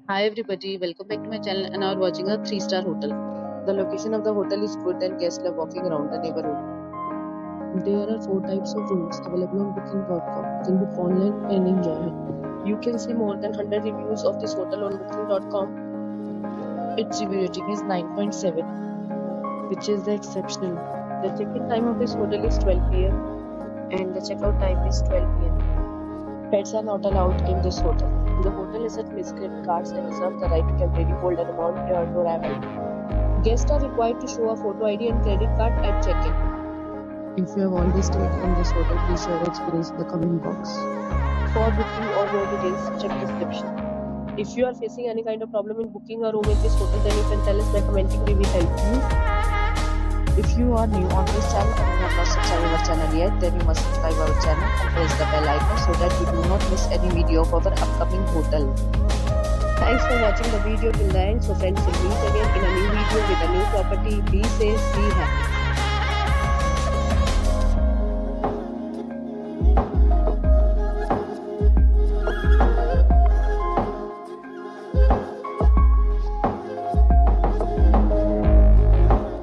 Hi everybody, welcome back to my channel and now we're watching a 3-star hotel. The location of the hotel is good and guests love walking around the neighborhood. There are 4 types of rooms available on booking.com. You can book online and enjoy it. You can see more than 100 reviews of this hotel on booking.com. Its review rating is 9.7, which is the exceptional. The check-in time of this hotel is 12 p.m. and the checkout time is 12 p.m. Pets are not allowed in this hotel. The hotel accepts missed credit cards and reserves the right to temporarily hold an amount prior to arrival. Guests are required to show a photo ID and credit card at check-in. If you have already stayed in this hotel, please share your experience in the comment box. For booking or more details, check description. If you are facing any kind of problem in booking a room in this hotel, then you can tell us by commenting. We will help you. If you are new on this channel and you have not subscribed our channel yet, then you must subscribe our channel and press the bell icon so that you do not miss any video of our upcoming hotel. Thanks for watching the video till the end. So friends, will meet again in a new video with a new property. Be safe, be happy.